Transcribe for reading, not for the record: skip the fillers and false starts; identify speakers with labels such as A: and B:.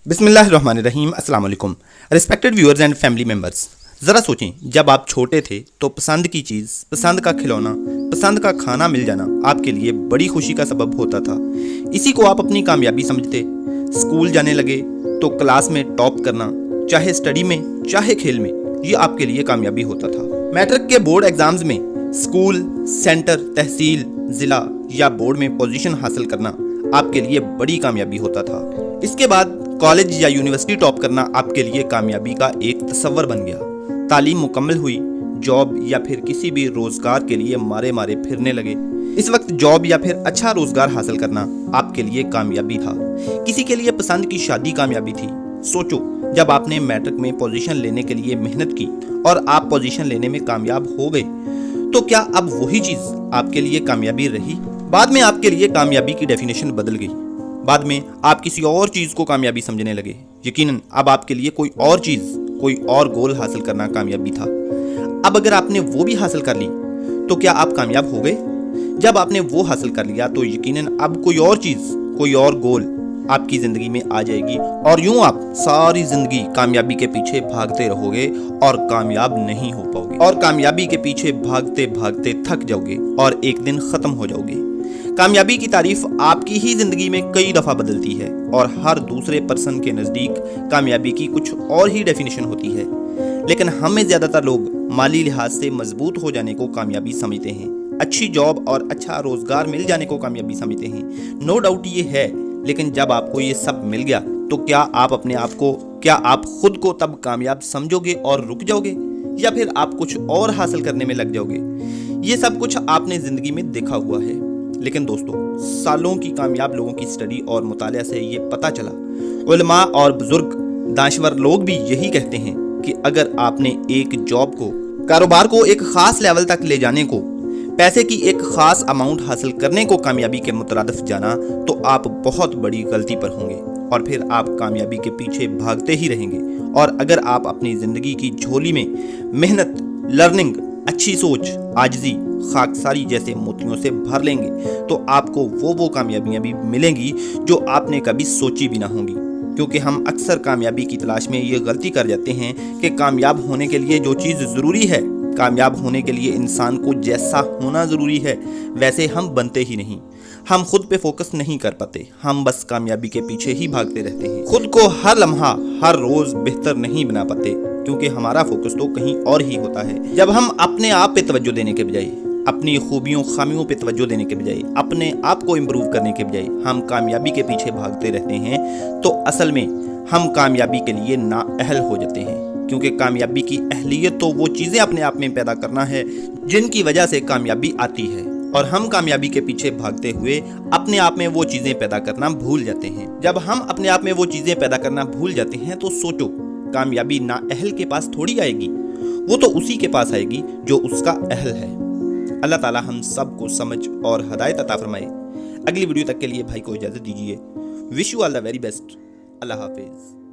A: बिस्मिल्लाहिर्रहमानिर्रहीम। अस्सलाम वालेकुम respected viewers and family members. ज़रा सोचें, जब आप छोटे थे तो पसंद की चीज़, पसंद का खिलौना, पसंद का खाना मिल जाना आपके लिए बड़ी खुशी का सबब होता था। इसी को आप अपनी कामयाबी समझते। स्कूल जाने लगे तो क्लास में टॉप करना, चाहे स्टडी में चाहे खेल में, ये आपके लिए कामयाबी होता था। मैट्रिक के बोर्ड एग्जाम्स में स्कूल, सेंटर, तहसील, ज़िला या बोर्ड में पोजीशन हासिल करना आपके लिए बड़ी कामयाबी होता था। इसके बाद कॉलेज या यूनिवर्सिटी टॉप करना आपके लिए कामयाबी का एक तस्वर बन गया। तालीम मुकम्मल हुई, जॉब या फिर किसी भी रोजगार के लिए मारे मारे फिरने लगे। इस वक्त जॉब या फिर अच्छा रोजगार हासिल करना आपके लिए कामयाबी था। किसी के लिए पसंद की शादी कामयाबी थी। सोचो, जब आपने मैट्रिक में पोजीशन लेने के लिए मेहनत की और आप पोजीशन लेने में कामयाब हो गए, तो क्या अब वही चीज आपके लिए कामयाबी रही? बाद में आपके लिए कामयाबी की डेफिनेशन बदल गई। बाद में आप किसी और चीज को कामयाबी समझने लगे। यकीनन अब आपके लिए कोई और चीज, कोई और गोल हासिल करना कामयाबी था। अब अगर आपने वो भी हासिल कर ली तो क्या आप कामयाब हो गए? जब आपने वो हासिल कर लिया तो यकीनन अब कोई और चीज, कोई और गोल आपकी जिंदगी में आ जाएगी और यूं आप सारी जिंदगी कामयाबी के पीछे भागते रहोगे और कामयाब नहीं हो पाओगे। और कामयाबी के पीछे भागते भागते थक जाओगे और एक दिन खत्म हो जाओगे। कामयाबी की तारीफ आपकी ही जिंदगी में कई दफा बदलती है और हर दूसरे पर्सन के नजदीक कामयाबी की कुछ और ही डेफिनेशन होती है। लेकिन हम में ज्यादातर लोग माली लिहाज से मजबूत हो जाने को कामयाबी समझते हैं, अच्छी जॉब और अच्छा रोजगार मिल जाने को कामयाबी समझते हैं। नो डाउट ये है, लेकिन जब आपको ये सब मिल गया तो क्या आप खुद को तब कामयाब समझोगे और रुक जाओगे, या फिर आप कुछ और हासिल करने में लग जाओगे? ये सब कुछ आपने जिंदगी में देखा हुआ है। लेकिन दोस्तों, सालों की कामयाब लोगों की स्टडी और मुतालिया से ये पता चला, उलमा और बुजुर्ग दानश्वर लोग भी यही कहते हैं कि अगर आपने एक जॉब को, कारोबार को एक खास लेवल तक ले जाने को, पैसे की एक खास अमाउंट हासिल करने को कामयाबी के मुतरादिफ जाना तो आप बहुत बड़ी गलती पर होंगे और फिर आप कामयाबी के पीछे भागते ही रहेंगे। और अगर आप अपनी जिंदगी की झोली में मेहनत, लर्निंग, अच्छी सोच, आजिज़ी, खाकसारी जैसे मोतियों से भर लेंगे तो आपको वो कामयाबियां भी मिलेंगी जो आपने कभी सोची भी ना होंगी। क्योंकि हम अक्सर कामयाबी की तलाश में ये गलती कर जाते हैं कि कामयाब होने के लिए जो चीज़ ज़रूरी है, कामयाब होने के लिए इंसान को जैसा होना ज़रूरी है वैसे हम बनते ही नहीं। हम खुद पे फोकस नहीं कर पाते, हम बस कामयाबी के पीछे ही भागते रहते हैं। खुद को हर लम्हा, हर रोज़ बेहतर नहीं बना पाते क्योंकि हमारा फोकस तो कहीं और ही होता है। जब हम अपने आप पे तवज्जो देने के बजाय, अपनी खूबियों खामियों पे तवज्जो देने के बजाय, अपने आप को इम्प्रूव करने के बजाय हम कामयाबी के पीछे भागते रहते हैं तो असल में हम कामयाबी के लिए नाअहल हो जाते हैं। क्योंकि कामयाबी की अहलियत तो वो चीज़ें अपने आप में पैदा करना है जिनकी वजह से कामयाबी आती है, और हम कामयाबी के पीछे भागते हुए अपने आप में वो चीज़ें पैदा करना भूल जाते हैं। जब हम अपने आप में वो चीज़ें पैदा करना भूल जाते हैं तो सोचो, कामयाबी नाअहल के पास थोड़ी आएगी, वो तो उसी के पास आएगी जो उसका अहल है। अल्लाह ताला हम सब को समझ और हदायत अता फरमाए। अगली वीडियो तक के लिए भाई को इजाज़त दीजिए। Wish you all the very best. अल्लाह हाफिज़।